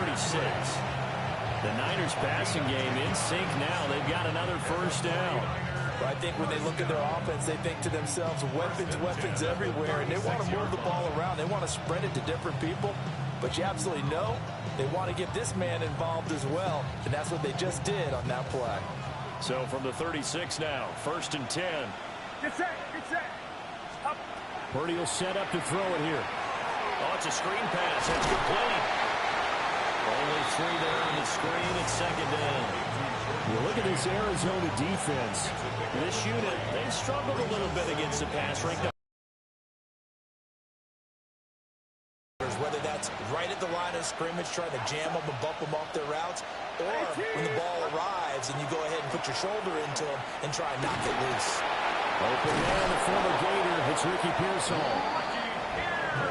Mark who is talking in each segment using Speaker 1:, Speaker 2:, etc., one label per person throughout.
Speaker 1: 36. The Niners passing game in sync now. They've got another first down.
Speaker 2: But I think when they look at their offense, they think to themselves, weapons, weapons everywhere, and they want to move the ball around. They want to spread it to different people, but you absolutely know they want to get this man involved as well, and that's what they just did on that play.
Speaker 1: So from the 36 now, 1st and 10.
Speaker 3: Get set, get set. Up.
Speaker 1: Purdy will set up to throw it here. Oh, it's a screen pass. That's complete. Only 3 there on the screen. It's 2nd down.
Speaker 4: You look at this Arizona defense.
Speaker 1: This unit, they've struggled a little bit against the pass rank.
Speaker 2: Whether that's right at the line of scrimmage, trying to jam them and bump them off their routes, or when the ball arrives and you go ahead and put your shoulder into them and try and knock it loose.
Speaker 4: Open man, the former Gator. It's Ricky Pearsall.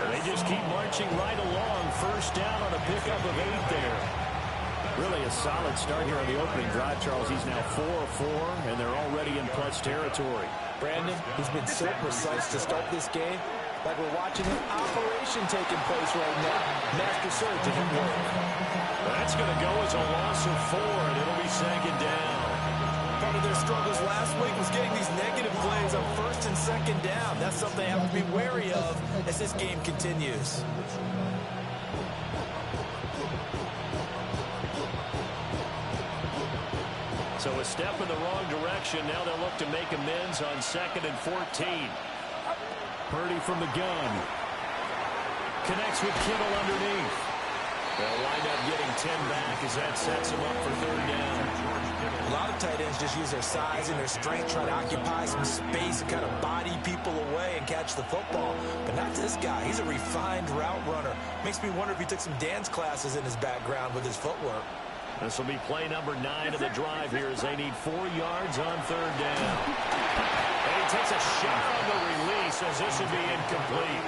Speaker 1: They just keep marching right along. First down on a pickup of 8 there.
Speaker 4: Really a solid start here on the opening drive, Charles. He's now 4 of 4, and they're already in plus territory.
Speaker 2: Brandon, he's been so precise to start this game. Like we're watching an operation taking place right now. Master surgeon at work.
Speaker 1: That's going to go as a loss of 4, and it'll be 2nd down.
Speaker 2: Part of their struggles last week was getting these negative plays on 1st and 2nd down. That's something they have to be wary of as this game continues.
Speaker 1: So a step in the wrong direction. Now they'll look to make amends on 2nd and 14.
Speaker 4: Purdy from the gun.
Speaker 1: Connects with Kittle underneath. They'll wind up getting 10 back as that sets them up for 3rd down.
Speaker 2: A lot of tight ends just use their size and their strength, try to occupy some space and kind of body people away and catch the football. But not this guy. He's a refined route runner. Makes me wonder if he took some dance classes in his background with his footwork.
Speaker 1: This will be play number 9 of the drive here as they need 4 yards on 3rd down. And he takes a shot on the release as this will be incomplete.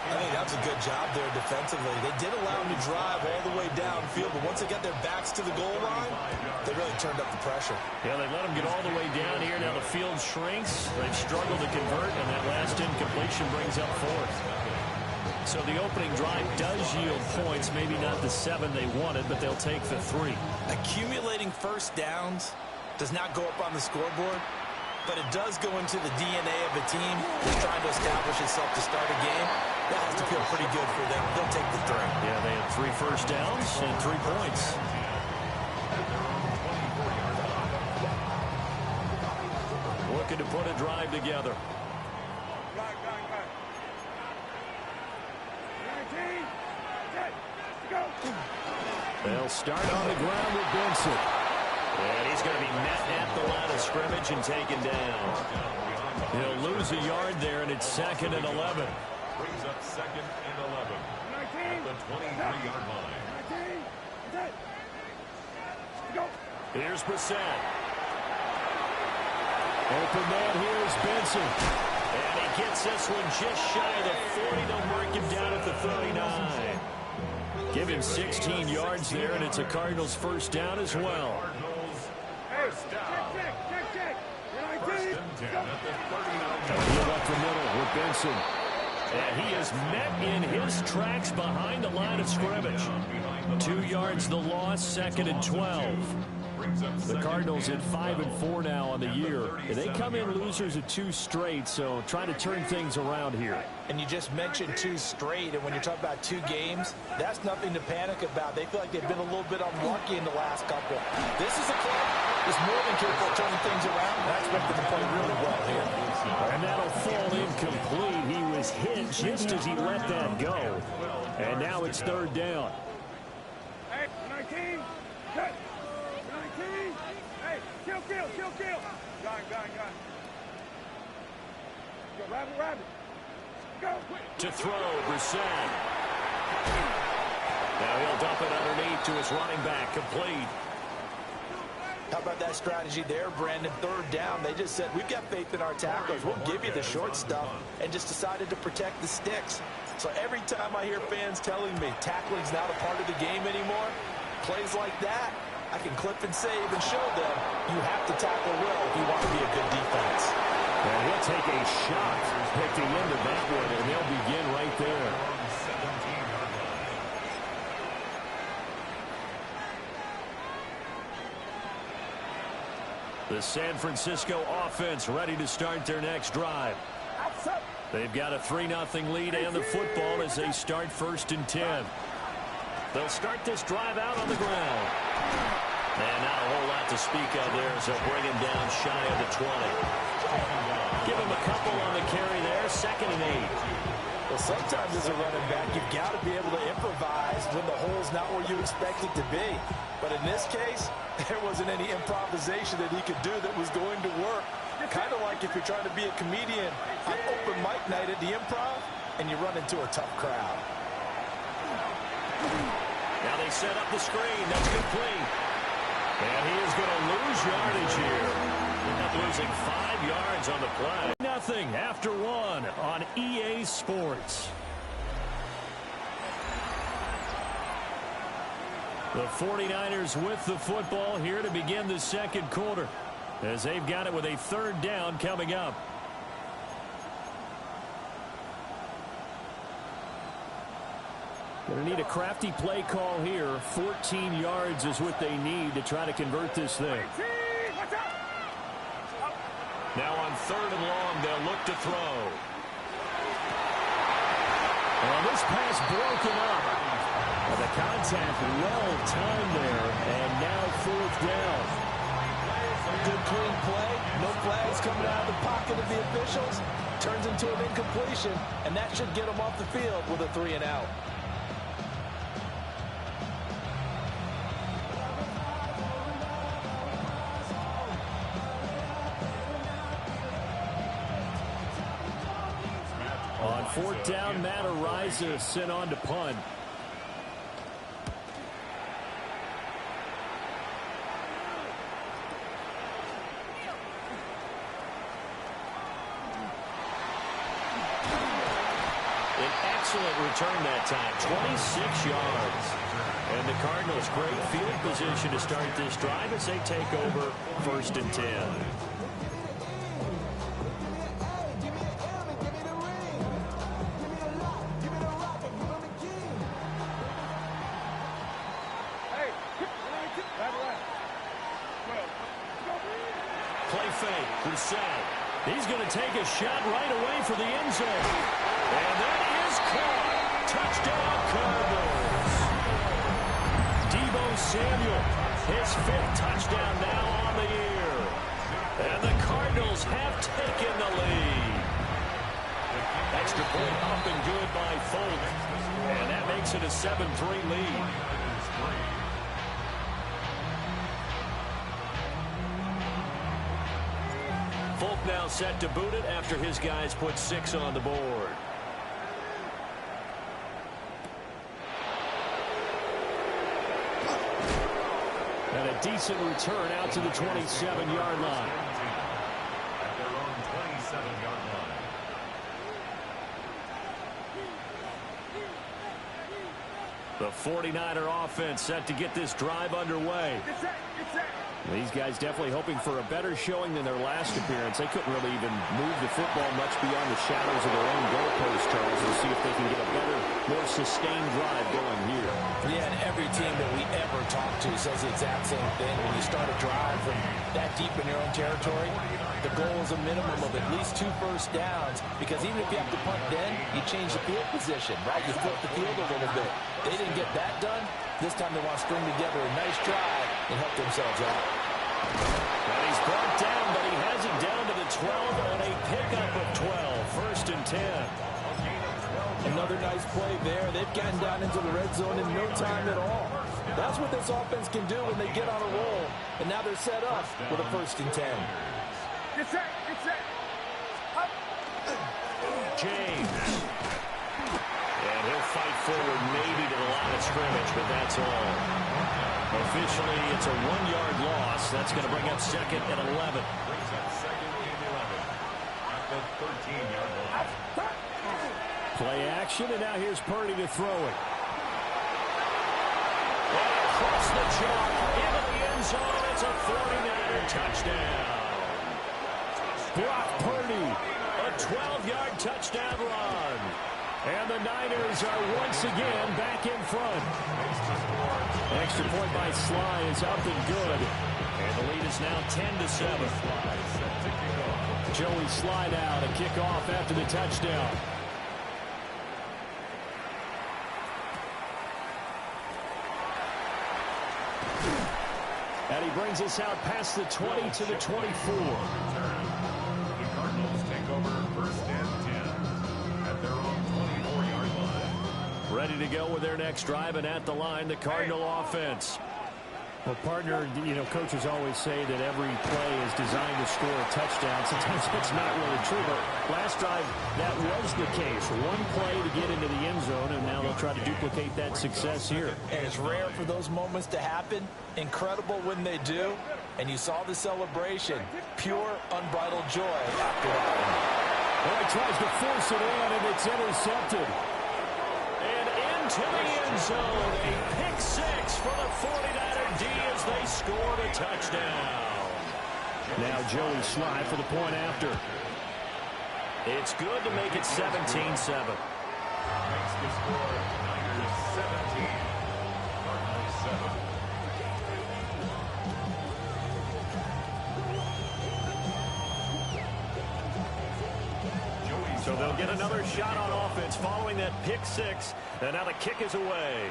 Speaker 2: I think that was a good job there defensively. They did allow him to drive all the way downfield, but once they got their backs to the goal line, they really turned up the pressure.
Speaker 1: Yeah, they let him get all the way down here. Now the field shrinks. They've struggled to convert, and that last incompletion brings up 4th. So the opening drive does yield points, maybe not the 7 they wanted, but they'll take the 3.
Speaker 2: Accumulating first downs does not go up on the scoreboard, but it does go into the DNA of a team that's trying to establish itself to start a game. That has to feel pretty good for them. They'll take the 3.
Speaker 1: Yeah, they had 3 first downs and 3 points. Looking to put a drive together.
Speaker 4: They'll start on the ground with Benson.
Speaker 1: And he's going to be met at the line of scrimmage and taken down. He'll lose a yard there, and it's 2nd and 11.
Speaker 5: Brings up 2nd and 11 at the 23-yard line.
Speaker 1: Here's Brissett.
Speaker 4: Open man here is Benson.
Speaker 1: And he gets this one just shy of the 40. They'll mark him down at the 39. Give him 16 yards there, and it's a Cardinals first down as well.
Speaker 4: Field up the middle with Benson.
Speaker 1: And he is met in his tracks behind the line of scrimmage. 2 yards the loss, 2nd and 12.
Speaker 4: The Cardinals at 5 and 4 now on the year. And they come in losers of 2 straight, so trying to turn things around here.
Speaker 2: And you just mentioned 2 straight, and when you're talking about 2 games, that's nothing to panic about. They feel like they've been a little bit unlucky in the last couple. This is a club that's more than capable of turning things around, and I expect them to play really well here.
Speaker 4: And that'll fall incomplete. He was hit just as he let that go. And now it's 3rd down.
Speaker 3: Hey, 19, cut. 19, hey, kill. Gun. Go, rabbit. Go.
Speaker 1: To throw, Brissett. Now he'll dump it underneath to his running back, complete.
Speaker 2: How about that strategy there, Brandon? 3rd down, they just said, we've got faith in our tacklers. We'll give you the short stuff, and just decided to protect the sticks. So every time I hear fans telling me tackling's not a part of the game anymore, plays like that, I can clip and save and show them you have to tackle well if you want to be a good defense.
Speaker 4: And he'll take a shot at the end of that one, and they'll begin right there.
Speaker 1: The San Francisco offense ready to start their next drive. They've got a 3-0 lead and the football as they start 1st and 10. They'll start this drive out on the ground. And not a whole lot to speak of there as they'll bring him down shy of the 20. Give him a couple on the carry there, 2nd and 8.
Speaker 2: Well, sometimes as a running back, you've got to be able to improvise when the hole's not where you expect it to be. But in this case, there wasn't any improvisation that he could do that was going to work. Kind of like if you're trying to be a comedian on open mic night at the Improv and you run into a tough crowd.
Speaker 1: Now they set up the screen. That's complete. And he is going to lose yardage here. End up losing 5 yards on the play. Nothing after 1 on EA Sports. The 49ers with the football here to begin the 2nd quarter, as they've got it with a 3rd down coming up. Going to need a crafty play call here. 14 yards is what they need to try to convert this thing. Now on 3rd and long, they'll look to throw. Well, this pass broken up. Well, the contact well timed there, and now 4th down.
Speaker 2: Good clean play. No flags coming out of the pocket of the officials. Turns into an incompletion, and that should get them off the field with a 3 and out.
Speaker 1: On 4th down, Matt Ariza sent on to punt. An excellent return that time, 26 yards. And the Cardinals, great field position to start this drive as they take over 1st and 10. Play fake, Brissett. He's going to take a shot right away for the end zone. And that is caught. Touchdown, Cardinals. Deebo Samuel, his 5th touchdown now on the year. And the Cardinals have taken the lead. Extra point up and good by Folk. And that makes it a 7-3 lead. Folk now set to boot it after his guys put 6 on the board. And a decent return out to the 27-yard line.
Speaker 5: At their own 27-yard line.
Speaker 1: The 49er offense set to get this drive underway. These guys definitely hoping for a better showing than their last appearance. They couldn't really even move the football much beyond the shadows of their own goalpost, Charles. We'll see if they can get a better, more sustained drive going here.
Speaker 2: Yeah, and every team that we ever talk to says the exact same thing. When you start a drive from that deep in your own territory, the goal is a minimum of at least 2 first downs, because even if you have to punt then, you change the field position, right? You flip the field a little bit. They didn't get that done. This time they want to string together a nice drive and help themselves out.
Speaker 1: And he's brought down, but he has it down to the 12 on a pickup of 12. 1st and 10.
Speaker 2: Another nice play there. They've gotten down into the red zone in no time at all. That's what this offense can do when they get on a roll. And now they're set up with a 1st and 10.
Speaker 3: Get set, get set. Up.
Speaker 1: James. And he'll fight forward maybe to the line of scrimmage, but that's all. Officially, it's a 1-yard loss. That's going to bring up 2nd and 11.
Speaker 5: Brings up 2nd and 11 at the 13-yard line.
Speaker 1: Play action, and now here's Purdy to throw it. And across the chalk, into the end zone. It's a 49er touchdown. Brock Purdy, a 12-yard touchdown run. And the Niners are once again back in front. Extra point by Sly is up and good. And the lead is now 10-7.
Speaker 4: Joey slide out, a kickoff after the touchdown. And he brings us out past the 20 to the 24.
Speaker 5: The Cardinals take over first and 10 at their own 24-yard line.
Speaker 1: Ready to go with their next drive, and at the line, the Cardinal offense.
Speaker 4: Well, partner, coaches always say that every play is designed to score a touchdown. Sometimes that's not really true, but last drive, that was the case. One play to get into the end zone, and now they'll try to duplicate that success here.
Speaker 2: And it's rare for those moments to happen. Incredible when they do. And you saw the celebration. Pure, unbridled joy after that one.
Speaker 4: Well, he tries to force it in, and it's intercepted.
Speaker 1: And into the end zone, a pick six for the 49er D as they scored a touchdown.
Speaker 4: Now Joey Slye for the point after.
Speaker 1: It's good to make it 17-7.
Speaker 5: Makes the score Niners 17, Cardinals 7.
Speaker 1: So they'll get another shot on offense following that pick six. And now the kick is away.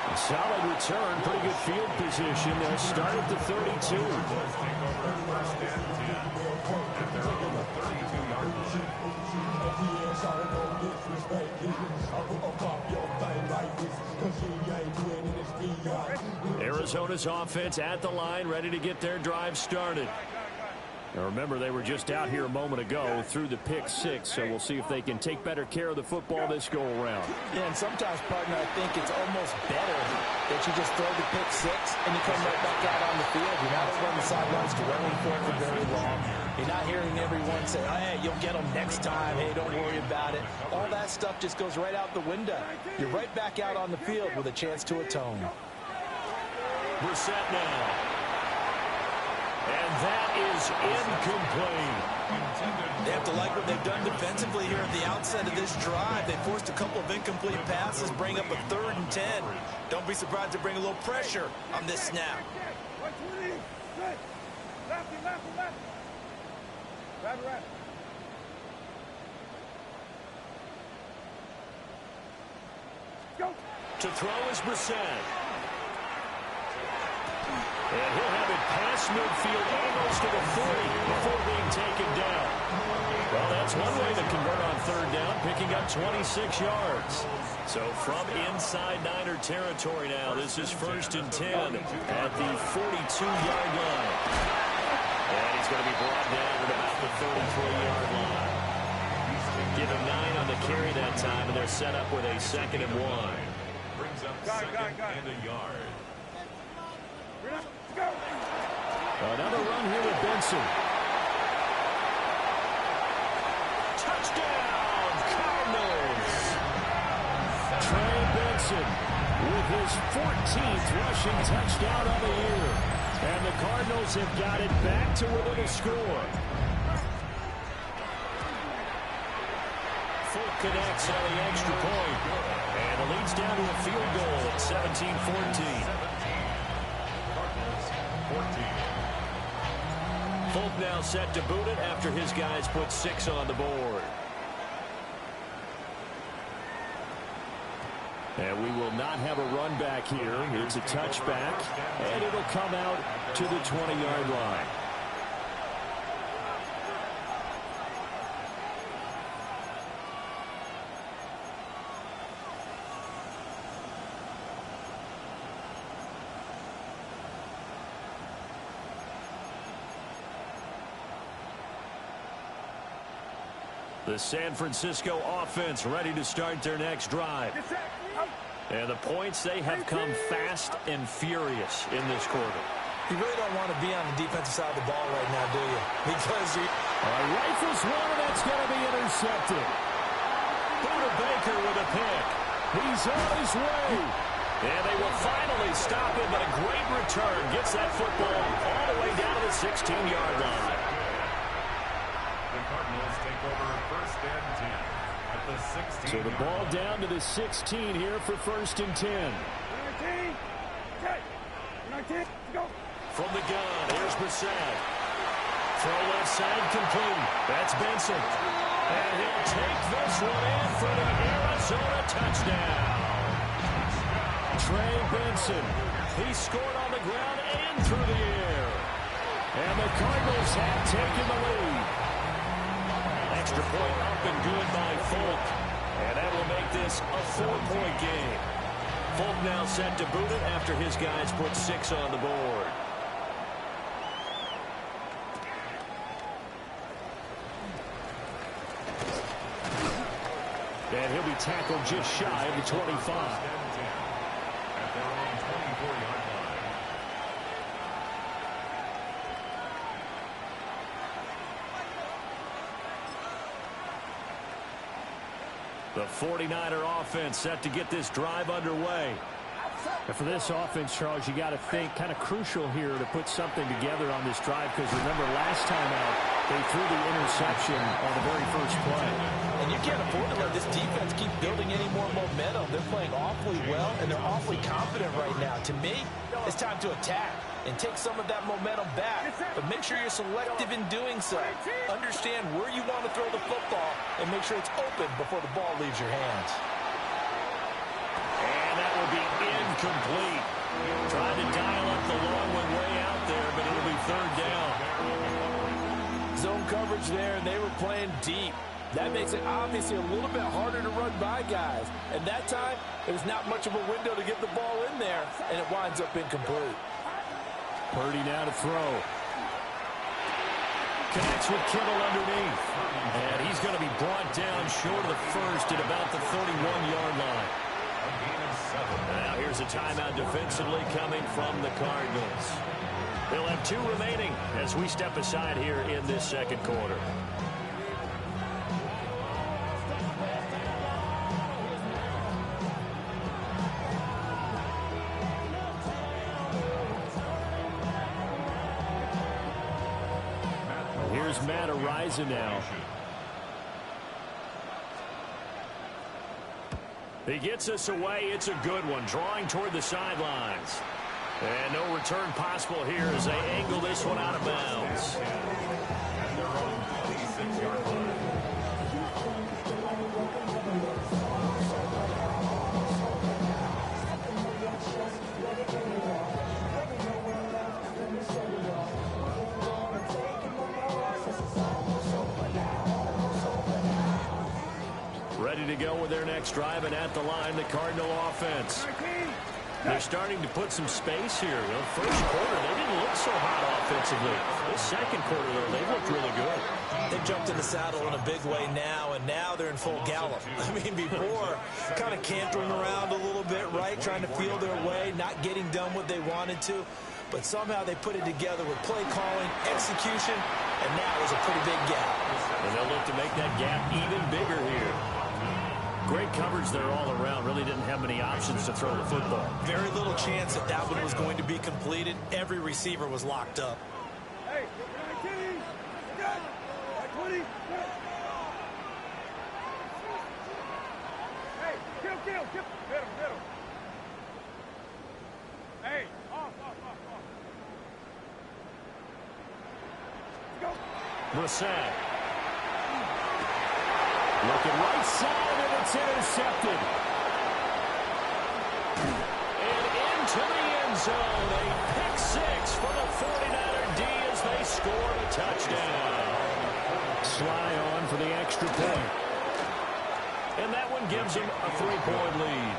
Speaker 4: A solid return, pretty good field position. They'll start at the 32.
Speaker 5: Take over first and 10 at their own 32-yard line.
Speaker 1: Arizona's offense at the line, ready to get their drive started. Now remember, they were just out here a moment ago through the pick six, so we'll see if they can take better care of the football this go-around.
Speaker 2: Yeah, and sometimes, partner, I think it's almost better that you just throw the pick six and you come right back out on the field. You're not over on the sidelines dwelling for it for very long. You're not hearing everyone say, oh, hey, you'll get them next time. Hey, don't worry about it. All that stuff just goes right out the window. You're right back out on the field with a chance to atone.
Speaker 1: Brissett now. And that is incomplete.
Speaker 2: They have to like what they've done defensively here at the outset of this drive. They forced a couple of incomplete passes, bring up a 3rd and 10. Don't be surprised to bring a little pressure on this snap.
Speaker 1: To throw is Brissett. And he'll have it past midfield almost to the 40 before being taken down. Well, that's one way to convert on 3rd down, picking up 26 yards. So from inside Niner territory now, this is 1st and 10 at the 42-yard line. And he's going to be brought down at about the 33-yard line. Give him 9 on the carry that time, and they're set up with a 2nd and 1.
Speaker 5: Brings up 2nd and a yard.
Speaker 4: Another run here with Benson.
Speaker 1: Touchdown, Cardinals!
Speaker 4: Trey Benson with his 14th rushing touchdown of the year. And the Cardinals have got it back to within a score.
Speaker 1: Folk connects on the extra point. And it leads down to a field goal at 17-14. Folk now set to boot it after his guys put 6 on the board.
Speaker 4: And we will not have a run back here. It's a touchback, and it'll come out to the 20-yard line.
Speaker 1: The San Francisco offense ready to start their next drive. And the points, they have come fast and furious in this quarter.
Speaker 2: You really don't want to be on the defensive side of the ball right now, do you? Because you...
Speaker 4: Rifles one, and that's going to be intercepted.
Speaker 1: Buda Baker with a pick.
Speaker 4: He's on his way.
Speaker 1: And they will finally stop him, but a great return gets that football all the way down to the 16-yard line.
Speaker 5: The Cardinals take over 1st and 10 at the 16.
Speaker 4: So the ball down to the 16 here for 1st and 10.
Speaker 3: 19. Okay. 19. Go.
Speaker 1: From the gun, here's Brissett. Throw left side complete. That's Benson. And he'll take this one in for the Arizona touchdown. Trey Benson. He scored on the ground and through the air. And the Cardinals have taken the lead. Extra point up and good by Folk. And that will make this a 4-point game. Folk now set to boot it after his guys put 6 on the board.
Speaker 4: And he'll be tackled just shy of the 25.
Speaker 5: At their own 24-yard line.
Speaker 1: The 49er offense set to get this drive underway.
Speaker 4: And for this offense, Charles, you got to think kind of crucial here to put something together on this drive, because remember last time out they threw the interception on the very first play.
Speaker 2: And you can't afford to let this defense keep building any more momentum. They're playing awfully well, and they're awfully confident right now. To me, it's time to attack and take some of that momentum back. But make sure you're selective in doing so. Understand where you want to throw the football and make sure it's open before the ball leaves your hands.
Speaker 1: And that will be incomplete. Trying to dial up the long one way out there, but it'll be 3rd down.
Speaker 2: Zone coverage there, and they were playing deep. That makes it obviously a little bit harder to run by guys. And that time, there's not much of a window to get the ball in there, and it winds up incomplete.
Speaker 4: Purdy now to throw.
Speaker 1: Connects with Kittle underneath. And he's going to be brought down short of the first at about the 31-yard line. Now here's a timeout defensively coming from the Cardinals. They'll have 2 remaining as we step aside here in this second quarter.
Speaker 4: Here's Matt Ariza now.
Speaker 1: He gets us away. It's a good one. Drawing toward the sidelines. And no return possible here as they angle this one out of bounds.
Speaker 5: At their own 26-yard line.
Speaker 1: Ready to go with their next drive, and at the line, the Cardinal offense. They're starting to put some space here. The first quarter, they didn't look so hot offensively. The second quarter, though, they looked really good.
Speaker 2: They jumped in the saddle in a big way now, and now they're in full gallop. I mean, before, kind of cantering around a little bit, right, trying to feel their way, not getting done what they wanted to. But somehow they put it together with play calling, execution, and now there's a pretty big gap.
Speaker 1: And they'll look to make that gap even bigger here. Great coverage there all around. Really didn't have many options to throw the football.
Speaker 2: Very little chance that that one was going to be completed. Every receiver was locked up.
Speaker 3: Hey, 19. Good. 20. Good. Hey, kill. Hit him. Hey, off. Go.
Speaker 1: Brissett. Looking right side, and it's intercepted. And into the end zone. A pick 6 for the 49er D as they score a touchdown.
Speaker 4: Sly on for the extra point.
Speaker 1: And that one gives them a 3-point lead.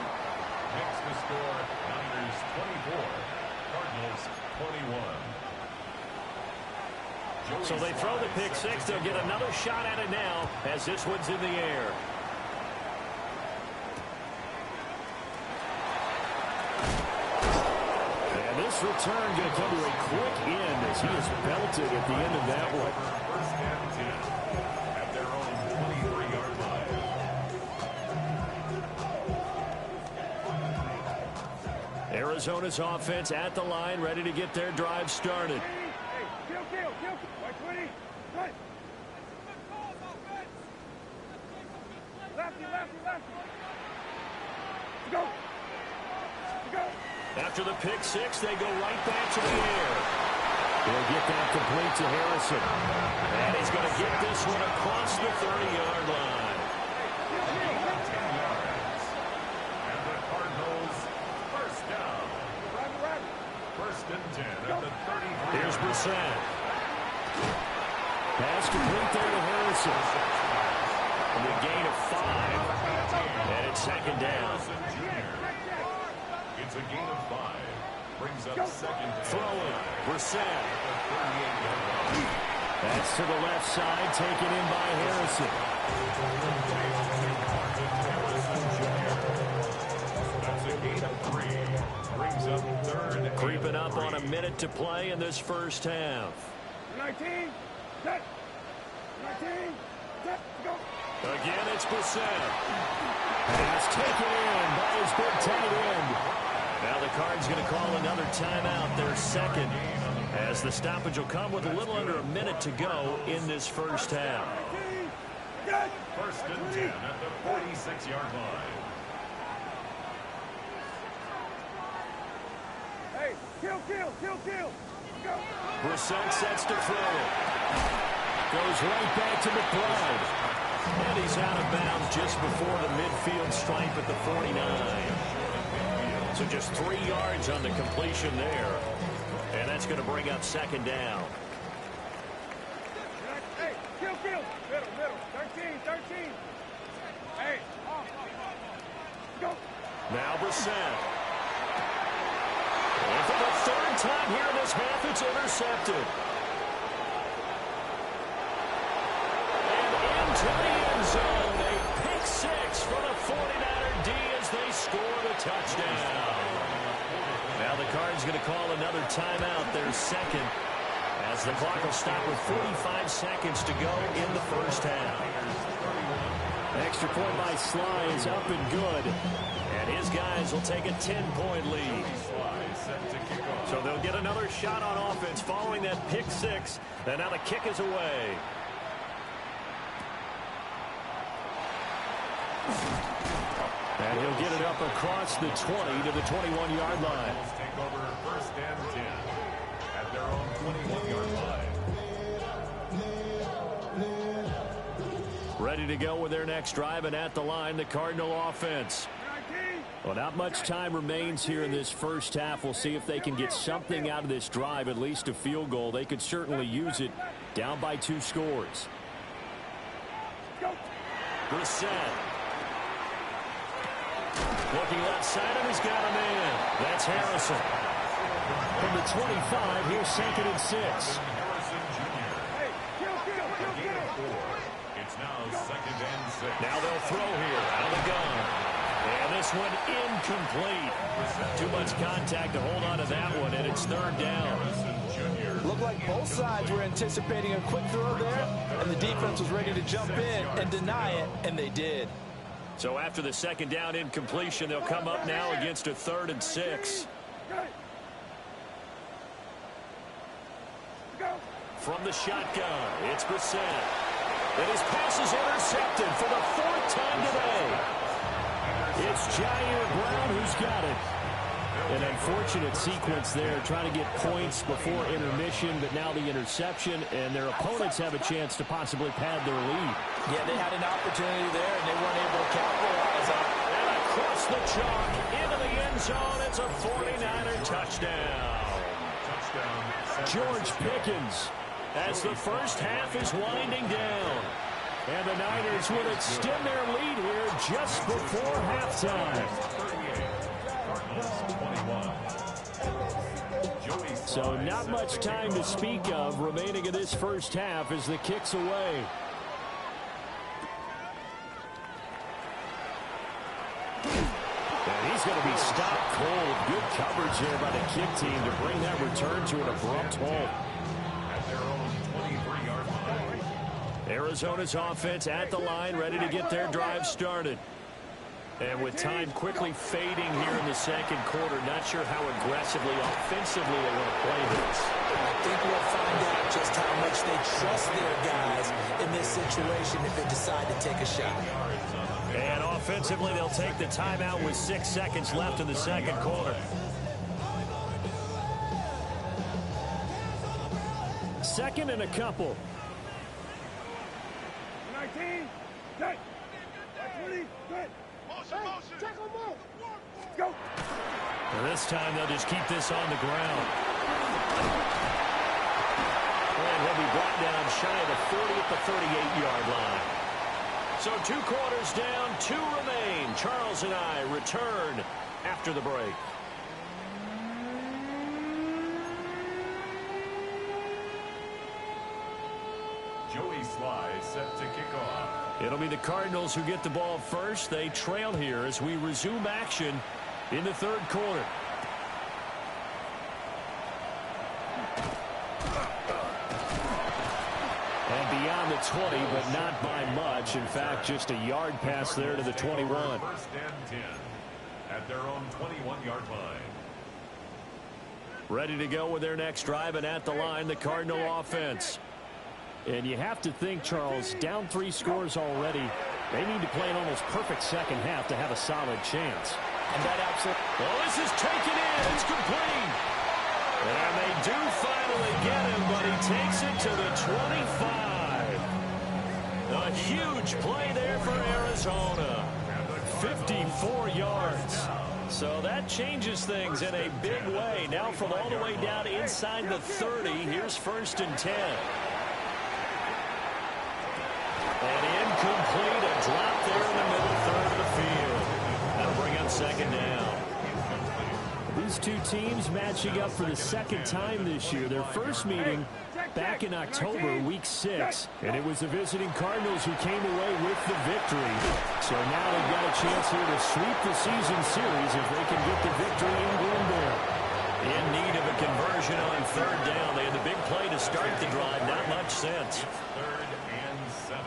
Speaker 5: Next to score, Niners 24, Cardinals 21.
Speaker 1: So they throw the pick 6. They'll get another shot at it now as this one's in the air.
Speaker 4: And this return going to come to a quick end as he is belted at the end of that one.
Speaker 5: First and 10 at their own 23-yard line.
Speaker 1: Arizona's offense at the line, ready to get their drive started.
Speaker 3: Kill. 20. Right. Left. Lefty, lefty, lefty. Go. Go.
Speaker 1: After the pick six, they go right back to the air. He'll get that complete to Harrison. And he's going to get this one across the 30-yard line.
Speaker 5: 10 yards. And the Cardinals, first down. First and 10 at the 33.
Speaker 1: Here's Brissett. Pass complete there to Harrison. And a gain of 5. And it's second down.
Speaker 5: It's a gain of 5. Brings up second down.
Speaker 1: Throwing. Brissett. That's to the left side, taken in by Harrison.
Speaker 5: That's a gain of 3. Brings up third.
Speaker 1: Creeping up on a minute to play in this first half.
Speaker 3: 19, set. 19, set, go.
Speaker 1: Again, it's Brissett. Pass taken in by his big tight end. Now the Cards going to call another timeout, their second, as the stoppage will come with a little under a minute to go in this first half.
Speaker 5: First and 10 at the 46-yard line.
Speaker 3: Hey, kill. Go.
Speaker 1: Brissett sets to throw it. Goes right back to McBride. And he's out of bounds just before the midfield stripe at the 49. So just 3 yards on the completion there. And that's going to bring up second down.
Speaker 3: Hey, kill. Middle. 13. Hey, go.
Speaker 1: Now Brissett. And for the third time here in this half, it's intercepted. And into the end zone, a pick six for the 49er D as they score the touchdown. Now the Cards going to call another timeout, their second, as the clock will stop with 45 seconds to go in the first half. Extra point by Sly is up and good. And his guys will take a 10-point lead. So they'll get another shot on offense following that pick six. And now the kick is away. And he'll get it up across the 20 to the 21-yard line.
Speaker 5: Take over first and 10 at their own 21-yard line.
Speaker 1: Ready to go with their next drive, and at the line, the Cardinal offense. Well, not much time remains here in this first half. We'll see if they can get something out of this drive, at least a field goal. They could certainly use it, down by 2 scores. Brissett. Looking outside him, he's got a man. That's Harrison. From the 25, here's second and 6.
Speaker 5: It's now second and 6.
Speaker 1: Now they'll throw here out of the gun. And this one incomplete. Too much contact to hold on to that one, and it's third down.
Speaker 2: Looked like both sides were anticipating a quick throw there, and the defense was ready to jump in and deny it, and they did.
Speaker 1: So after the second down incompletion, they'll come up now against a 3rd and 6. From the shotgun, it's Brissett. And his pass is intercepted for the 4th time today. It's Jair Brown who's got it. An unfortunate sequence there, trying to get points before intermission, but now the interception, and their opponents have a chance to possibly pad their lead.
Speaker 2: Yeah, they had an opportunity there, and they weren't able to capitalize on it.
Speaker 1: And across the chalk, into the end zone, it's a 49er touchdown. George Pickens, as the first half is winding down. And the Niners will extend their lead here just before halftime. So not much time to speak of remaining in this first half as the kick's away. And he's going to be stopped cold. Good coverage there by the kick team to bring that return to an abrupt halt.
Speaker 5: At their own 23-yard line.
Speaker 1: Arizona's offense at the line, ready to get their drive started. And with time quickly fading here in the second quarter, not sure how aggressively, offensively they want to play this.
Speaker 2: I think we'll find out just how much they trust their guys in this situation if they decide to take a shot.
Speaker 1: And offensively, they'll take the timeout with 6 seconds left in the second quarter.
Speaker 4: Second and a couple.
Speaker 3: 19, set. 20, set. Motion. Check on move. Go.
Speaker 1: This time they'll just keep this on the ground. And he'll be brought down shy of the 40 at the 38-yard line. So 2 quarters down, 2 remain. Charles and I return after the break.
Speaker 5: Joey Sly set to kick off.
Speaker 1: It'll be the Cardinals who get the ball first. They trail here as we resume action in the third quarter. And beyond the 20, but not by much. In fact, just a yard pass there to the 21.
Speaker 5: First and 10 at their own 21-yard line.
Speaker 1: Ready to go with their next drive, and at the line, the Cardinal offense.
Speaker 4: And you have to think, Charles, down 3 scores already. They need to play an almost perfect second half to have a solid chance.
Speaker 2: And that absolutely...
Speaker 1: Well, this is taken in. It's complete. And they do finally get him, but he takes it to the 25. A huge play there for Arizona. 54 yards. So that changes things in a big way. Now from all the way down inside the 30, here's first and 10. And incomplete, a drop there in the middle third of the field. That'll bring up second down.
Speaker 4: These two teams matching up for the second time this year. Their first meeting back in October, week 6. And it was the visiting Cardinals who came away with the victory. So now they've got a chance here to sweep the season series if they can get the victory in Glendale.
Speaker 1: In need of a conversion on third down. They had the big play to start the drive. Not much sense.
Speaker 5: Third and 7.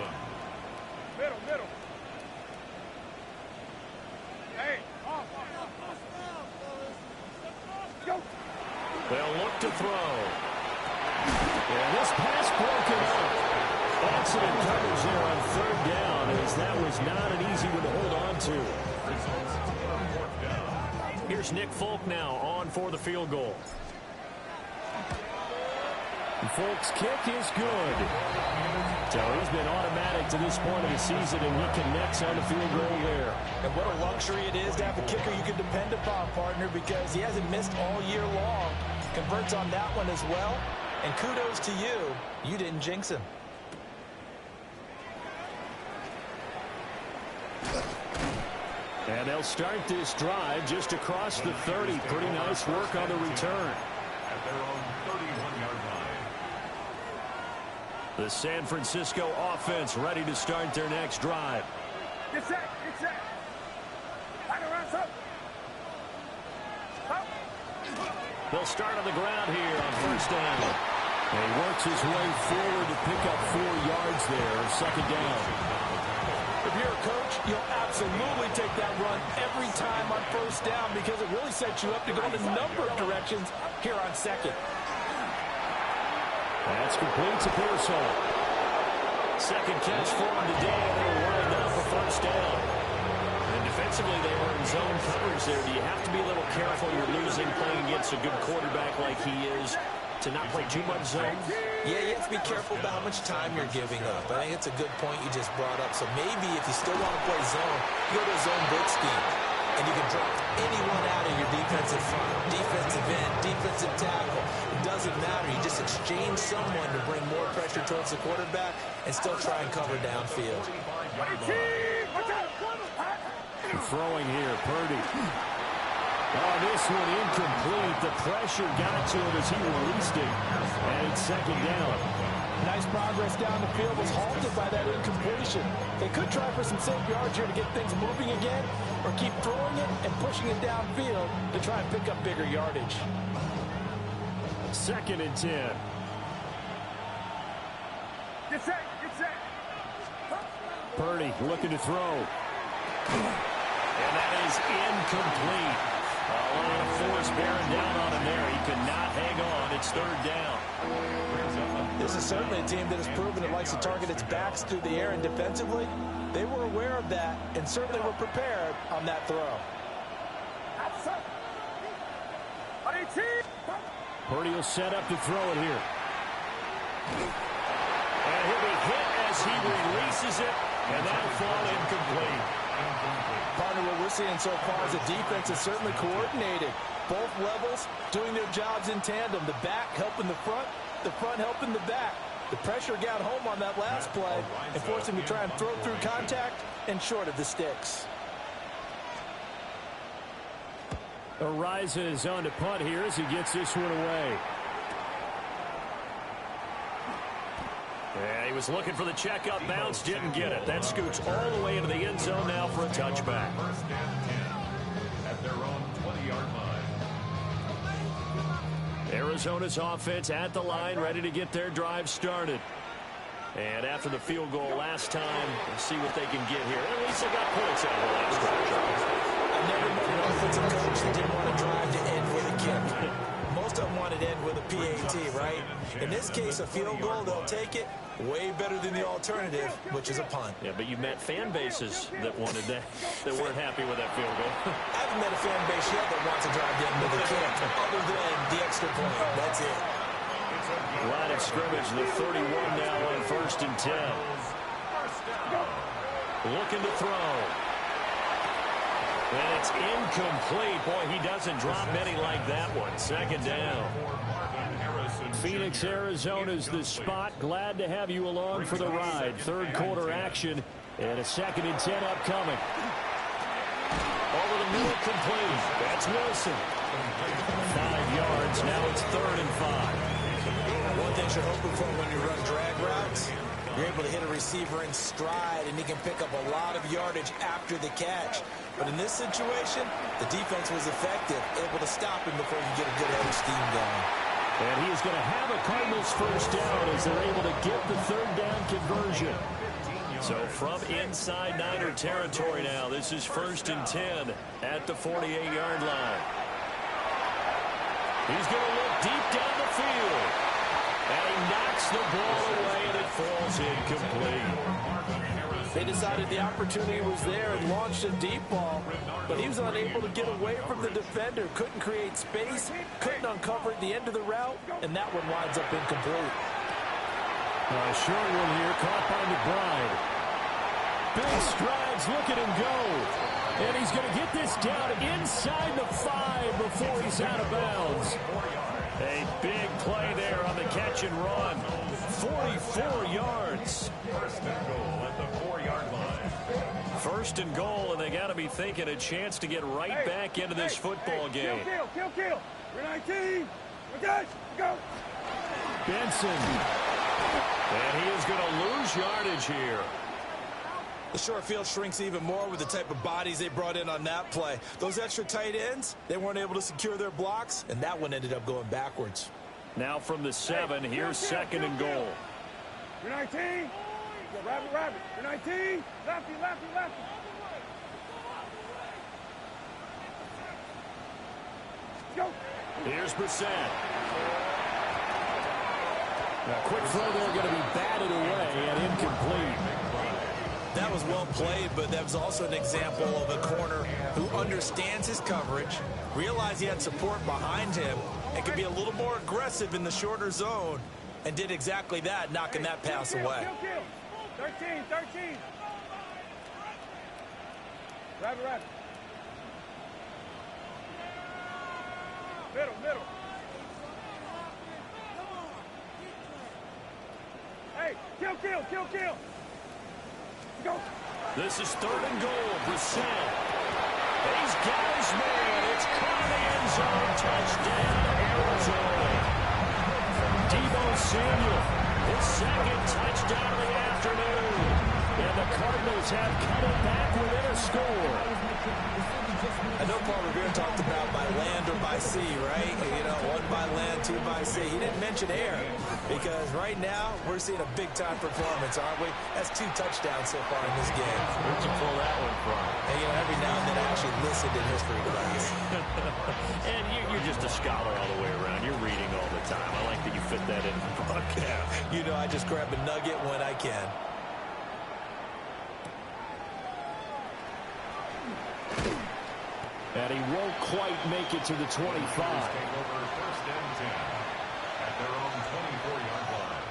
Speaker 3: Middle. Hey, go.
Speaker 1: They'll look to throw. And this pass broken up. Excellent coverage there on third down, as that was not an easy one to hold on to. Here's Nick Folk now on for the field goal.
Speaker 4: Folk's kick is good. So he's been automatic to this point of the season, and he connects on the field goal there.
Speaker 2: And what a luxury it is to have a kicker you can depend upon, partner, because he hasn't missed all year long. Converts on that one as well. And kudos to you. You didn't jinx him.
Speaker 4: And they'll start this drive just across the 30. Pretty nice work on the return.
Speaker 5: At their own 31-yard line.
Speaker 1: The San Francisco offense ready to start their next drive.
Speaker 3: Get set. Right around, son.
Speaker 1: They'll start on the ground here on first down.
Speaker 4: And he works his way forward to pick up 4 yards there, second down.
Speaker 2: If you're a coach, you'll absolutely take that run every time on first down because it really sets you up to go in a number of directions here on second.
Speaker 4: That's complete to Pearsall.
Speaker 1: Second catch for him today, and they'll wind up a first down. And defensively, they were in zone coverage there. Do you have to be a little careful you're losing playing against a good quarterback like he is to not play too much zone?
Speaker 2: Yeah, you have to be careful about how much time you're giving up. I think it's a good point you just brought up. So maybe if you still want to play zone, you go to a zone blitz scheme. And you can drop anyone out of your defensive front, defensive end, defensive tackle. It doesn't matter. You just exchange someone to bring more pressure towards the quarterback and still try and cover downfield.
Speaker 4: Throwing here, Purdy. Oh, this one incomplete. The pressure got to him as he released it. And it's second down.
Speaker 2: Nice progress down the field was halted by that incompletion. They could try for some safe yards here to get things moving again, or keep throwing it and pushing it downfield to try and pick up bigger yardage.
Speaker 4: Second and 10.
Speaker 3: Get set.
Speaker 4: Purdy looking to throw.
Speaker 1: And that is incomplete. A lot of force bearing down on him there. He could not hang on. It's third down.
Speaker 2: This is certainly a team that has proven it likes to target its backs through the air, and defensively, they were aware of that and certainly were prepared on that throw.
Speaker 4: Purdy will set up to throw it here.
Speaker 1: And he'll be hit as he releases it, and that'll fall incomplete.
Speaker 2: Partner, what we're seeing so far is the defense is certainly coordinated. Both levels doing their jobs in tandem. The back helping the front helping the back. The pressure got home on that last play and forced him to try and throw through contact and short of the sticks.
Speaker 4: Ariza on to punt here as he gets this one away.
Speaker 1: Yeah, he was looking for the check-up bounce, didn't get it. That scoots all the way into the end zone now for a touchback.
Speaker 5: First and 10 at their own 20-yard line.
Speaker 1: Arizona's offense at the line, ready to get their drive started. And after the field goal last time, we'll see what they can get here. At least they got points out of the last drive.
Speaker 2: I've never met an offensive coach that didn't want to drive to end with a kick. Most of them wanted to end with a PAT, right? In this case, a field goal, they'll take it. Way better than the alternative, which is a punt.
Speaker 1: Yeah, but you met fan bases that wanted that, that weren't happy with that field goal.
Speaker 2: I haven't met a fan base yet that wants to drive to end with a kick, other than the extra point. That's it.
Speaker 1: Line of scrimmage, the 31 now on 1st and 10. Looking to throw. And it's incomplete. Boy, he doesn't drop many like that one. Second down.
Speaker 4: Phoenix, Arizona's the spot. Glad to have you along for the ride. Third quarter action and a 2nd and 10 upcoming.
Speaker 1: Over the middle, complete. That's Wilson.
Speaker 4: 5 yards. Now it's 3rd and 5.
Speaker 2: One thing you're hoping for when you run drag routes, you're able to hit a receiver in stride, and he can pick up a lot of yardage after the catch. But in this situation, the defense was effective, able to stop him before you get a good head of steam going.
Speaker 4: And he is going to have a Cardinals first down as they're able to get the 3rd down conversion.
Speaker 1: So from inside Niner territory now, this is 1st and 10 at the 48-yard line. He's going to look deep down the field. And he knocks the ball away, and it falls incomplete.
Speaker 2: They decided the opportunity was there and launched a deep ball, but he was unable to get away from the defender, couldn't create space, couldn't uncover at the end of the route, and that one winds up incomplete.
Speaker 4: A short one here, caught by McBride. Big strides, look at him go. And he's going to get this down inside the 5 before he's out of bounds.
Speaker 1: A big play there on the catch and run. 44 yards.
Speaker 5: First and goal at the 4-yard line.
Speaker 1: 1st and goal, and they got to be thinking a chance to get right back into this football game.
Speaker 3: Kill. We're 19. Okay, go.
Speaker 4: Benson.
Speaker 1: And he is going to lose yardage here.
Speaker 2: The short field shrinks even more with the type of bodies they brought in on that play. Those extra tight ends, they weren't able to secure their blocks, and that one ended up going backwards.
Speaker 1: Now from the 7, here's 2nd and goal.
Speaker 3: We're 19. Rabbit. We're 19. Lefty. Go.
Speaker 1: Here's Brissett.
Speaker 4: A quick throw there going to be batted away and incomplete.
Speaker 2: That was well played, but that was also an example of a corner who understands his coverage, realized he had support behind him, and could be a little more aggressive in the shorter zone, and did exactly that, knocking that pass away.
Speaker 3: Kill. 13. Rabbit. Middle. Hey, kill. Go.
Speaker 1: This is 3rd and goal. Brissett. He's got his man. It's caught in the end zone. Touchdown, Arizona. Deebo Samuel, his 2nd touchdown of the afternoon. And the Cardinals have cut it back within a score.
Speaker 2: I know Paul Revere talked about by land or by sea, right? You know, 1 by land, 2 by sea. He didn't mention air because right now we're seeing a big-time performance, aren't we? That's 2 touchdowns so far in this game.
Speaker 1: Where'd you pull that one from?
Speaker 2: And, you know, every now and then I actually listen listened in history class.
Speaker 1: And you're just a scholar all the way around. You're reading all the time. I like that you fit that in the broadcast.
Speaker 2: You know, I just grab a nugget when I can.
Speaker 4: And he won't quite make it to the 25.
Speaker 5: Take over first and 10 at their own 24-yard line.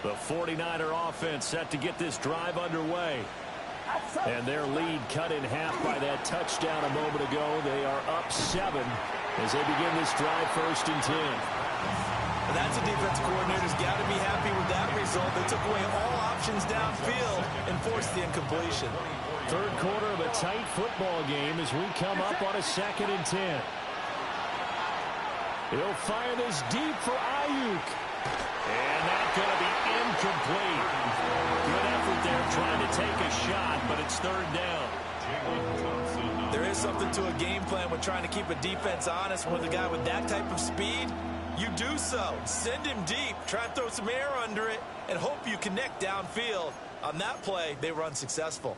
Speaker 1: The 49er offense set to get this drive underway. And their lead cut in half by that touchdown a moment ago. They are up 7 as they begin this drive first and 10.
Speaker 2: And that's a defense coordinator's got to be happy with that result. They took away all options downfield and forced the incompletion.
Speaker 4: Third quarter of a tight football game as we come up on a 2nd and 10. He'll fire this deep for Ayuk.
Speaker 1: And that's going to be incomplete. Good effort there trying to take a shot, but it's third down.
Speaker 2: There is something to a game plan when trying to keep a defense honest. With a guy with that type of speed, you do so. Send him deep, try and throw some air under it, and hope you connect downfield. On that play, they were unsuccessful.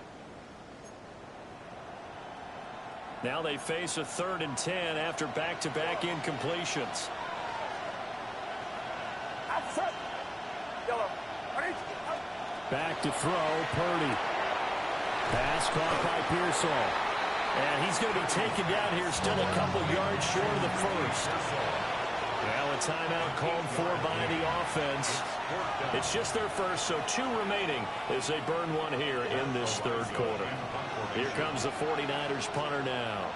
Speaker 1: Now they face a 3rd and 10 after back-to-back incompletions.
Speaker 4: Back to throw, Purdy. Pass caught by Pearsall.
Speaker 1: And he's going to be taken down here, still a couple yards short of the first. Well, a timeout called for by the offense. It's just their first, so 2 remaining as they burn one here in this third quarter. Here comes the 49ers punter now,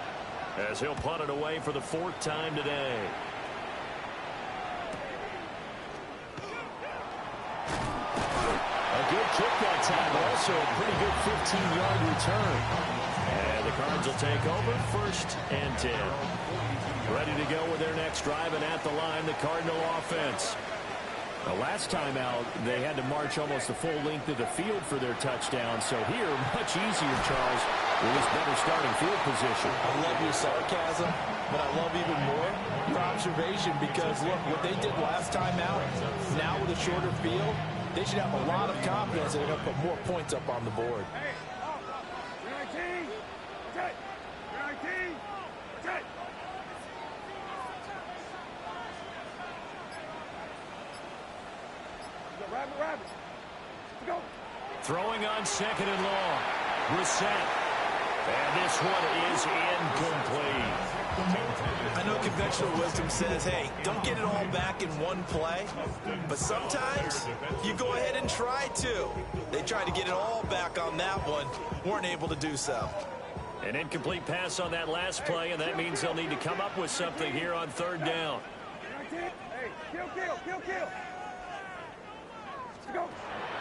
Speaker 1: as he'll punt it away for the 4th time today.
Speaker 4: A good kick that time, but also a pretty good 15-yard return.
Speaker 1: And the Cards will take over 1st and 10. Ready to go with their next drive, and at the line, the Cardinal offense.
Speaker 4: The last time out, they had to march almost the full length of the field for their touchdown. So here, much easier, Charles, with his better starting field position.
Speaker 2: I love your sarcasm, but I love even more your observation because, look, what they did last time out, now with a shorter field, they should have a lot of confidence that they're going to put more points up on the board.
Speaker 3: Hey, 19, check. 19, check. Rabbit. Go.
Speaker 1: Throwing on 2nd and long. Brissett. And this one is incomplete.
Speaker 2: I know conventional wisdom says, hey, don't get it all back in one play. But sometimes you go ahead and try to. They tried to get it all back on that one. Weren't able to do so.
Speaker 1: An incomplete pass on that last play, and that means they'll need to come up with something here on 3rd down.
Speaker 3: Hey, kill. Go.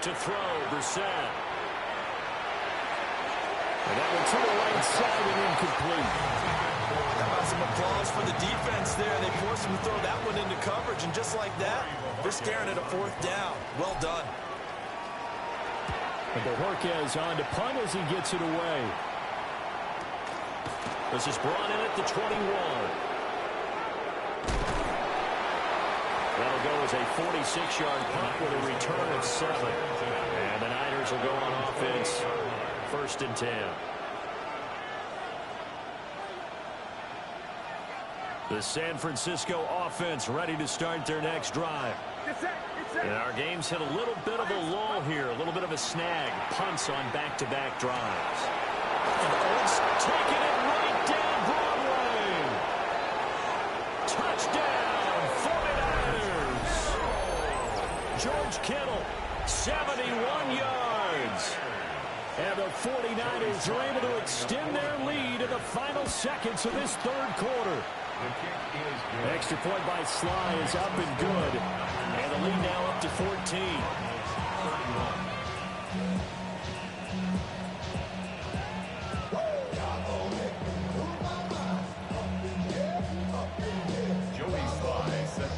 Speaker 1: To throw, Brissett.
Speaker 4: And that one to the right side and incomplete.
Speaker 2: How about some applause for the defense there? They forced him to throw that one into coverage, and just like that, they're staring at a 4th down. Well done.
Speaker 4: And Bojorquez on to punt as he gets it away.
Speaker 1: This is brought in at the 21. That'll go as a 46-yard punt with a return of 7. And the Niners will go on offense. 1st and 10. The San Francisco offense ready to start their next drive. And our game's hit a little bit of a lull here, a little bit of a snag. Punts on back-to-back drives. It's taking it right down Broadway. Touchdown, 49ers. George Kittle, 71 yards. And the 49ers are able to extend their lead in the final seconds of this third quarter. Extra point by Sly is up and good. And the lead now up to 14.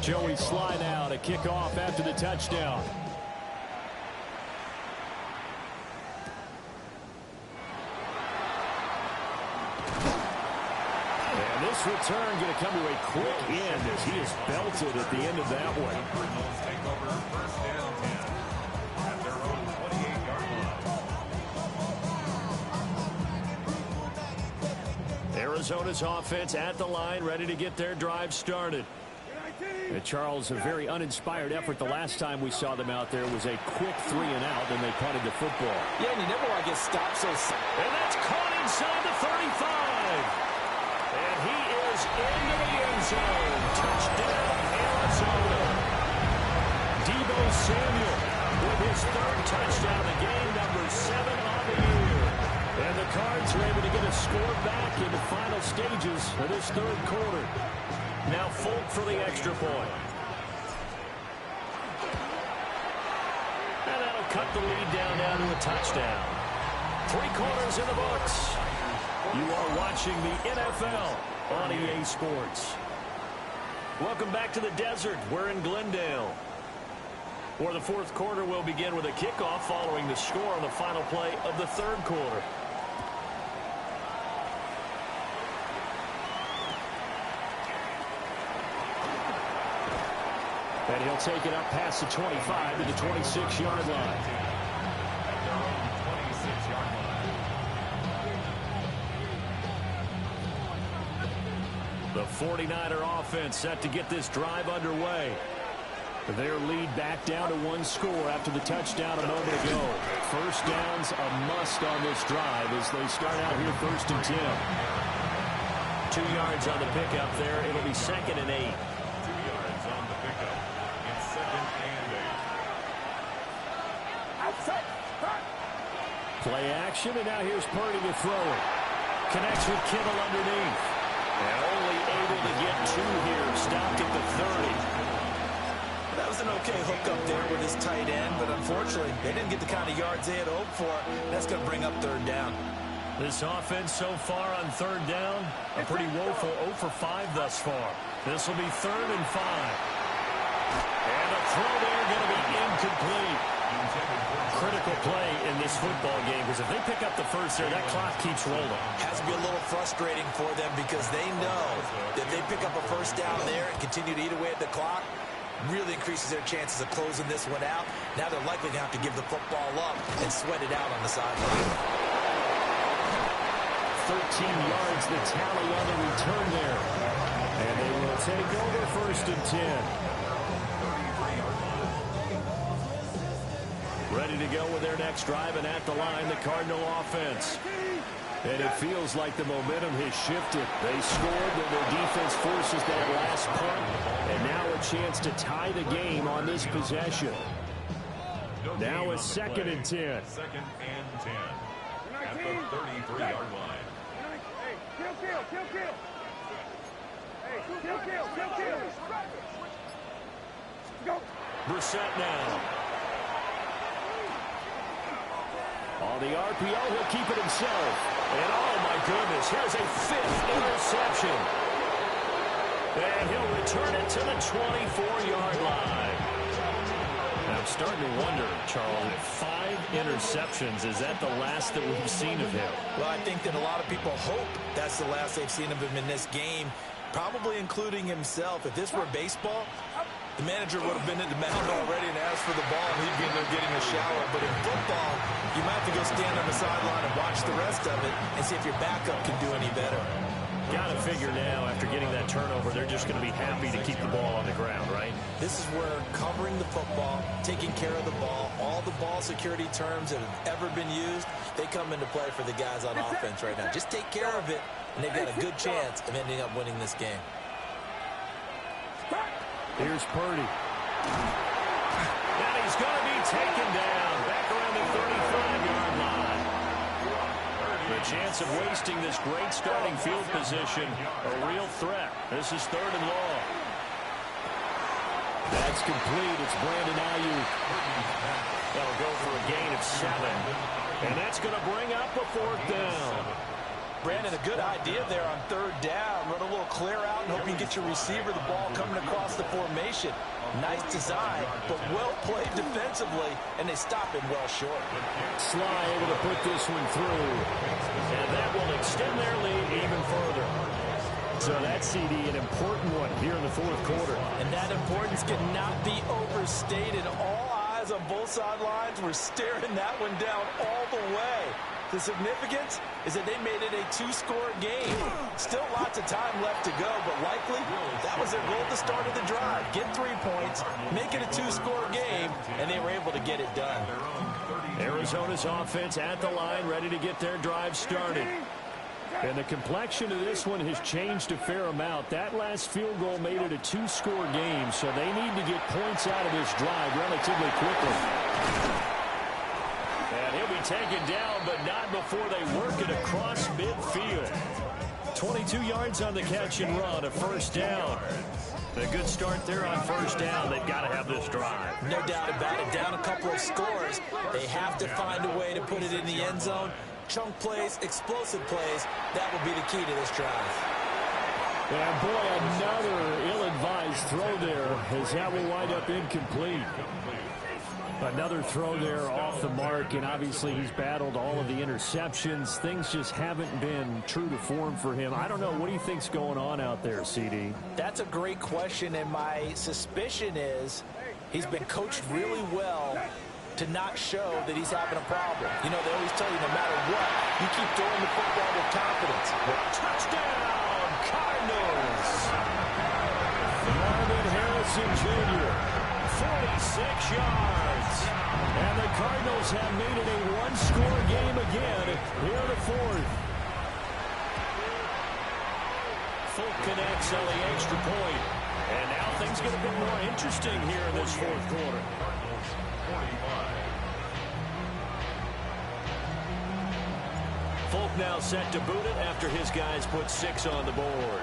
Speaker 1: Joey Sly now to kick off after the touchdown. This return going to come to a quick end as he is belted at the end of that one. Arizona's offense at the line, ready to get their drive started.
Speaker 4: And Charles, a very uninspired effort the last time we saw them out there was a quick 3 and out, and they punted the football.
Speaker 2: Yeah, and you never want to get stopped so...
Speaker 1: And that's caught inside the 35. And he is into the end zone. Touchdown, Arizona. Deebo Samuel with his 3rd touchdown of the game, number 7 on the year. And the Cards are able to get a score back in the final stages of this 3rd quarter. Now Folk for the extra point. And that'll cut the lead down to a touchdown. 3 quarters in the books. You are watching the NFL on EA Sports. Welcome back to the desert. We're in Glendale. For the 4th quarter, we'll begin with a kickoff following the score on the final play of the 3rd quarter.
Speaker 4: And he'll take it up past the 25 to the 26-yard line.
Speaker 1: The 49er offense set to get this drive underway.
Speaker 4: Their lead back down to 1 score after the touchdown a moment ago. First down's a must on this drive as they start out here 1st and 10.
Speaker 1: 2 yards on the pickup there. It'll be 2nd and 8.
Speaker 5: 2 yards on the pickup. It's 2nd and 8.
Speaker 4: Play action, and now here's Purdy to throw it.
Speaker 1: Connects with Kittle underneath. And only able to get 2 here. Stopped at the 30.
Speaker 2: That was an okay hook up there with his tight end, but unfortunately, they didn't get the kind of yards they had hoped for. That's going to bring up 3rd down.
Speaker 1: This offense so far on 3rd down, a pretty woeful 0 for 5 thus far. This will be 3rd and 5. And a throw there going to be incomplete. Critical play in this football game, because if they pick up the first there, that clock keeps rolling.
Speaker 2: Has to be a little frustrating for them because they know that if they pick up a first down there and continue to eat away at the clock, really increases their chances of closing this one out. Now they're likely going to have to give the football up and sweat it out on the sideline.
Speaker 4: 13 yards the tally on the return there. And they will take over 1st and 10.
Speaker 1: Ready to go with their next drive, and at the line, the Cardinal offense.
Speaker 4: And it feels like the momentum has shifted. They scored when their defense forces that last point. And now a chance to tie the game on this possession. Now it's 2nd and 10.
Speaker 5: 2nd and 10. At the 33-yard line.
Speaker 3: Hey, kill. Hey, kill. Go.
Speaker 1: Brissett now.
Speaker 4: On the RPO, he'll keep it himself.
Speaker 1: And oh my goodness, here's a 5th interception. And he'll return it to the 24-yard line. And I'm starting to wonder, Charles, 5 interceptions, is that the last that we've seen of him?
Speaker 2: Well, I think that a lot of people hope that's the last they've seen of him in this game, probably including himself. If this were baseball, the manager would have been at the mound already and asked for the ball, and he'd be in there getting a shower. But in football, you might have to go stand on the sideline and watch the rest of it and see if your backup can do any better.
Speaker 1: Got to figure now, after getting that turnover, they're just going to be happy to keep the ball on the ground, right?
Speaker 2: This is where covering the football, taking care of the ball, all the ball security terms that have ever been used, they come into play for the guys on offense right now. Just take care of it, and they've got a good chance of ending up winning this game.
Speaker 4: Here's Purdy.
Speaker 1: And he's going to be taken down back around the 35-yard line. The chance of wasting this great starting field position, a real threat. This is 3rd and long.
Speaker 4: That's complete. It's Brandon Ayuk.
Speaker 1: That'll go for a gain of 7. And that's going to bring up a 4th down.
Speaker 2: Brandon, a good idea there on 3rd down. Run a little clear out and hope you get your receiver the ball coming across the formation. Nice design, but well played defensively, and they stop him well short.
Speaker 4: Sly able to put this one through.
Speaker 1: And that will extend their lead even further.
Speaker 4: So that CD, an important one here in the 4th quarter.
Speaker 2: And that importance cannot be overstated. All eyes on both sidelines were staring that one down all the way. The significance is that they made it a two-score game. Still lots of time left to go, but likely that was their goal at the start of the drive. Get 3 points, make it a two-score game, and they were able to get it done.
Speaker 1: Arizona's offense at the line, ready to get their drive started. And the complexion of this one has changed a fair amount. That last field goal made it a two-score game, so they need to get points out of this drive relatively quickly. And he'll be taken down, but not before they work it across midfield. 22 yards on the catch and run, a first down. A good start there on first down. They've got to have this drive.
Speaker 2: No doubt about it. Down a couple of scores. They have to find a way to put it in the end zone. Chunk plays, explosive plays. That will be the key to this drive.
Speaker 4: And boy, another ill-advised throw there, as that will wind up incomplete. Another throw there off the mark, and obviously he's battled all of the interceptions. Things just haven't been true to form for him. I don't know. What do you think's going on out there, CD?
Speaker 2: That's a great question, and my suspicion is he's been coached really well to not show that he's having a problem. You know, they always tell you no matter what, you keep throwing the football with confidence.
Speaker 1: Touchdown, Cardinals! Marvin Harrison Jr., 46 yards. And the Cardinals have made it a one-score game again here in the fourth. Folk connects on the extra point. And now things get a bit more interesting here in this fourth quarter. Folk now set to boot it after his guys put 6 on the board.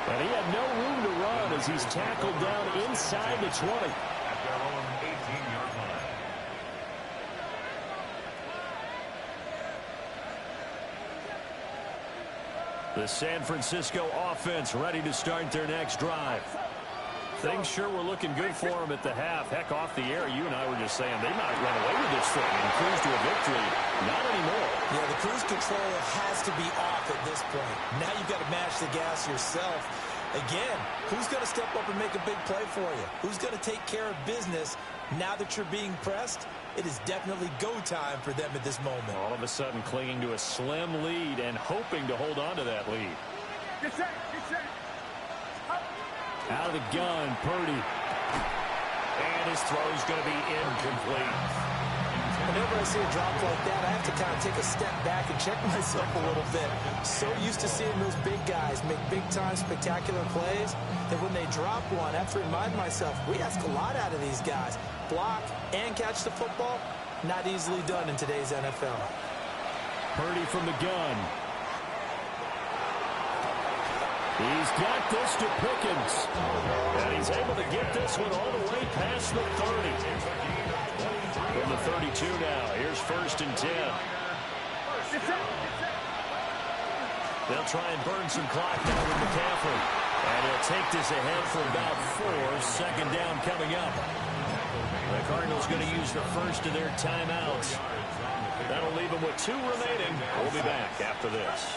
Speaker 1: And he had no room to run as he's tackled down inside the 20.
Speaker 5: At their own 18-yard line.
Speaker 1: The San Francisco offense ready to start their next drive. Things sure were looking good for them at the half. Heck, off the air, you and I were just saying they might run away with this thing and cruise to a victory. Not anymore.
Speaker 2: Yeah, the cruise control has to be off at this point. Now you've got to mash the gas yourself. Again, who's going to step up and make a big play for you? Who's going to take care of business now that you're being pressed? It is definitely go time for them at this moment.
Speaker 1: All of a sudden clinging to a slim lead and hoping to hold on to that lead.
Speaker 3: Get set, get set.
Speaker 1: Out of the gun, Purdy. And his throw's going to be incomplete.
Speaker 2: Whenever I see a drop like that, I have to kind of take a step back and check myself a little bit. So used to seeing those big guys make big-time spectacular plays that when they drop one, I have to remind myself, we ask a lot out of these guys. Block and catch the football, not easily done in today's NFL.
Speaker 4: Purdy from the gun. He's got this to Pickens.
Speaker 1: And he's able to get this one all the way past the 30. From the 32 now. Here's 1st and 10. They'll try and burn some clock now with McCaffrey. And he'll take this ahead for about 4. Second down coming up. The Cardinals going to use the first of their timeouts. That'll leave them with 2 remaining. We'll be back after this.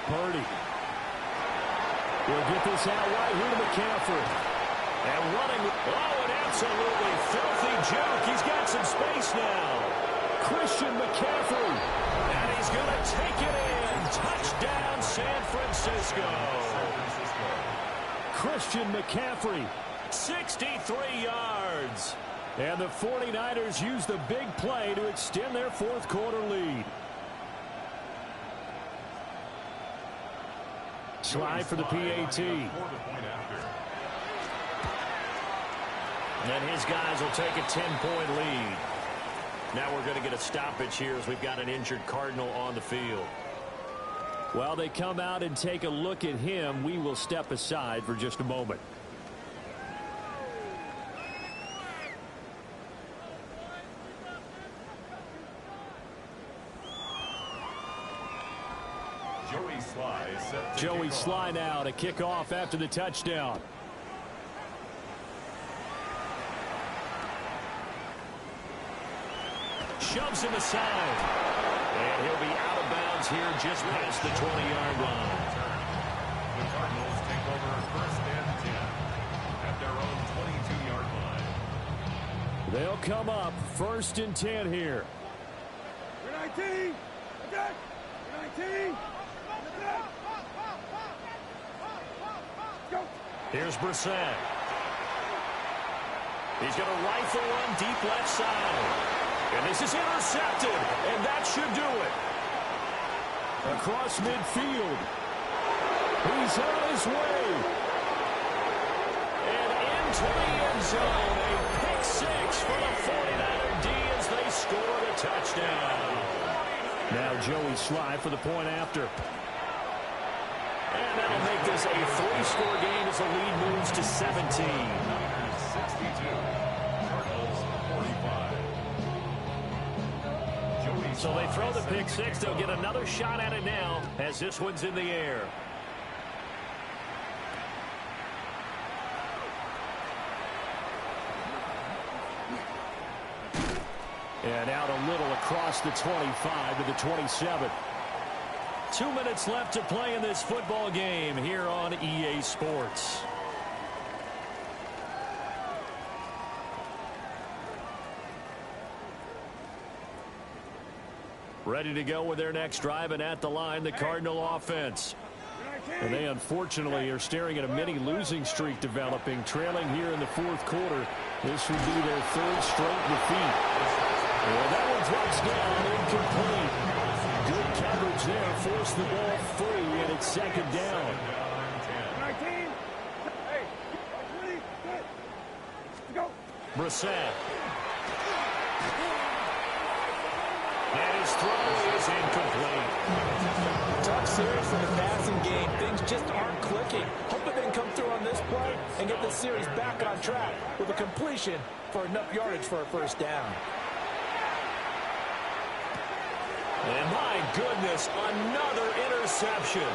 Speaker 4: Purdy. We'll get this out right here to McCaffrey.
Speaker 1: And running. Oh, an absolutely filthy juke. He's got some space now.
Speaker 4: Christian McCaffrey.
Speaker 1: And he's going to take it in. Touchdown, San Francisco.
Speaker 4: Christian McCaffrey.
Speaker 1: 63 yards.
Speaker 4: And the 49ers use the big play to extend their fourth quarter lead. Slide for the PAT.
Speaker 1: And his guys will take a 10-point lead. Now we're going to get a stoppage here as we've got an injured Cardinal on the field.
Speaker 4: While they come out and take a look at him, we will step aside for just a moment. Joey Sly now to kick off after the touchdown.
Speaker 1: Shoves him aside. And he'll be out of bounds here just past the 20-yard line.
Speaker 5: The Cardinals take over 1st and 10 at their own
Speaker 4: They'll come up 1st and 10 here.
Speaker 3: 19. Okay. 19. Go.
Speaker 1: Here's Brissett. He's going to rifle one deep left side. And this is intercepted, and that should do it.
Speaker 4: Across midfield. He's on his way.
Speaker 1: And into the end zone. A pick six for the 49er D as they scored a touchdown.
Speaker 4: Now Joey Sly for the point after.
Speaker 1: And that'll make this a 3-score game as the lead moves to 17.
Speaker 5: 62. Cardinals 45.
Speaker 1: So they throw the pick six. They'll get another shot at it now as this one's in the air.
Speaker 4: And out a little across the 25 to the 27.
Speaker 1: 2 minutes left to play in this football game here on EA Sports. Ready to go with their next drive, and at the line, the Cardinal offense.
Speaker 4: And they unfortunately are staring at a mini losing streak developing, trailing here in the 4th quarter. This would be their 3rd straight defeat. Well, that one drops down, incomplete. Good coverage there, forced the ball free, and it's 2nd down.
Speaker 3: 19. Hey, 20. Good. Go.
Speaker 1: Brissett. And his throw is incomplete.
Speaker 2: Tough series for the passing game. Things just aren't clicking. Hoping they can come through on this play and get this series back on track with a completion for enough yardage for a 1st down.
Speaker 1: And my goodness, another interception.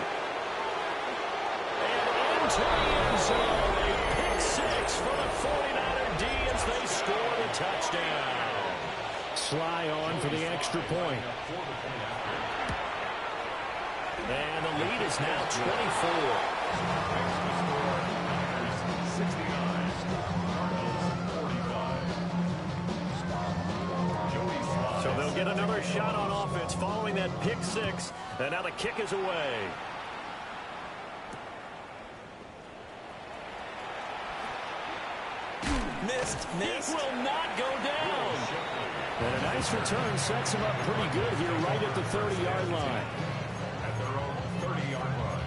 Speaker 1: And into the end zone, a pick six for the 49er D as they score the touchdown.
Speaker 4: Sly on for the extra point.
Speaker 1: And the lead is now 24.
Speaker 5: 69.
Speaker 1: So they'll get another shot on offense following that pick six. And now the kick is away.
Speaker 2: Missed.
Speaker 1: It will not go down.
Speaker 4: And a nice return sets him up pretty good here right at the 30-yard line.
Speaker 5: At their own 30-yard line.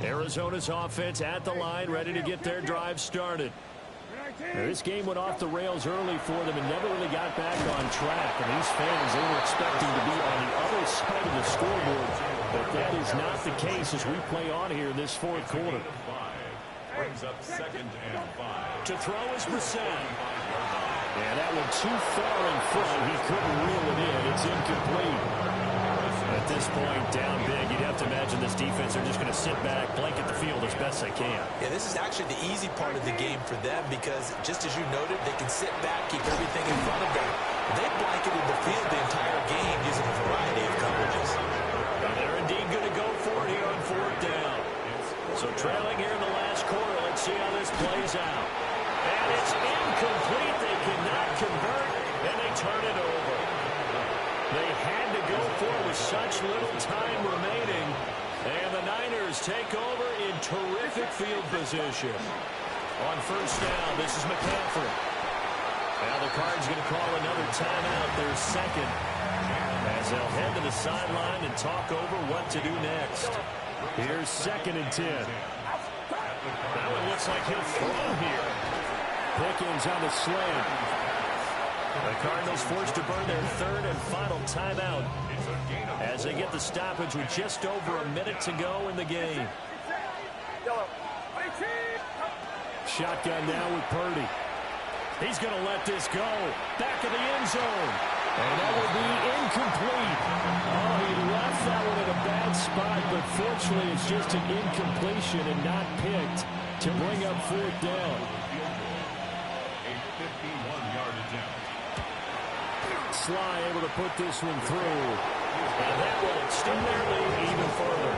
Speaker 1: Arizona's offense at the line, ready to get their drive started.
Speaker 4: Now, this game went off the rails early for them and never really got back on track. And these fans, they were expecting to be on the other side of the scoreboard. But that is not the case as we play on here in this 4th quarter.
Speaker 5: Brings up 2nd and 5.
Speaker 1: To throw is Brissett.
Speaker 4: And that one too far in front. He couldn't reel it in. It's incomplete.
Speaker 1: At this point, down big, you'd have to imagine this defense are just going to sit back, blanket the field as best they can.
Speaker 2: Yeah, this is actually the easy part of the game for them because, just as you noted, they can sit back, keep everything in front of them. They blanketed the field the entire game using a variety of coverages.
Speaker 1: And they're indeed going to go for it here on 4th down. So trailing here in the last quarter, let's see how this plays out. And it's incomplete. They cannot convert, and they turn it over. They had to go for it with such little time remaining. And the Niners take over in terrific field position. On 1st down, this is McCaffrey. Now the Cards going to call another timeout, their 2nd. As they'll head to the sideline and talk over what to do next.
Speaker 4: Here's 2nd and 10.
Speaker 1: That one looks like he'll throw here.
Speaker 4: Pickens on the slant.
Speaker 1: The Cardinals forced to burn their 3rd and final timeout as they get the stoppage with just over a minute to go in the game.
Speaker 4: Shotgun now with Purdy.
Speaker 1: He's going to let this go. Back of the end zone.
Speaker 4: And that will be incomplete. Oh, he left that one in a bad spot, but fortunately it's just an incompletion and not picked to bring up 4th down.
Speaker 5: A 51-yard attempt.
Speaker 4: Sly able to put this one through.
Speaker 1: And that will extend their lead even further.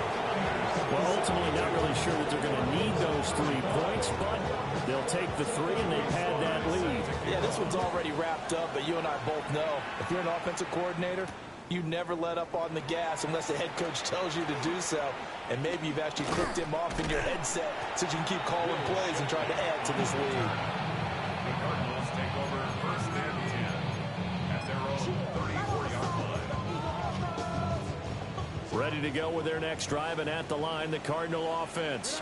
Speaker 4: Well, ultimately not really sure that they're going to need those 3 points, but they'll take the 3 and they pad that lead.
Speaker 2: Yeah, this one's already wrapped up, but you and I both know if you're an offensive coordinator, you never let up on the gas unless the head coach tells you to do so. And maybe you've actually clicked him off in your headset so you can keep calling plays and trying to add to this lead.
Speaker 5: The Cardinals take over first and 10 at their own 34-yard line.
Speaker 1: Ready to go with their next drive, and at the line, the Cardinal offense.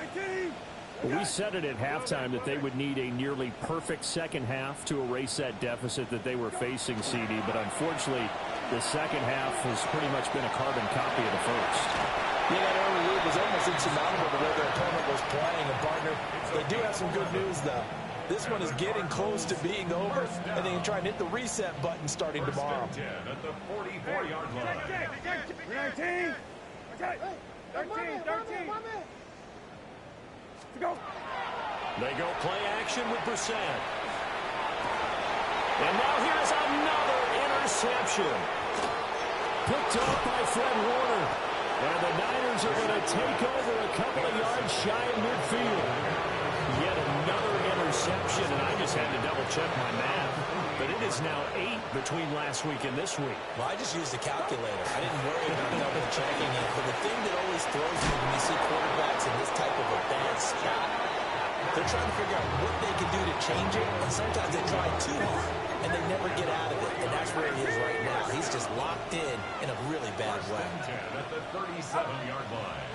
Speaker 4: We said it at halftime that they would need a nearly perfect second half to erase that deficit that they were facing, CD, but unfortunately, the second half has pretty much been a carbon copy of the first.
Speaker 2: Yeah, that early lead was almost insurmountable the way their opponent was playing. And, partner, they do have some good news, though. This one is getting close to being over, and they can try and hit the reset button starting tomorrow.
Speaker 5: 10 at the 44-yard line.
Speaker 3: 13. 13. Go.
Speaker 1: They go play action with Brissett. And now here's another interception. Picked off by Fred Warner. And the Niners are going to take over a couple of yards shy of midfield. Yet another interception, and I just had to double-check my math. But it is now 8 between last week and this week.
Speaker 2: Well, I just used the calculator. I didn't worry about double-checking it. But the thing that always throws me when you see quarterbacks in this type of a bad spot, they're trying to figure out what they can do to change it. And sometimes they try too hard, and they never get out of it. And that's where he is right now. He's just locked in a really bad way.
Speaker 5: 10 at the 37-yard line.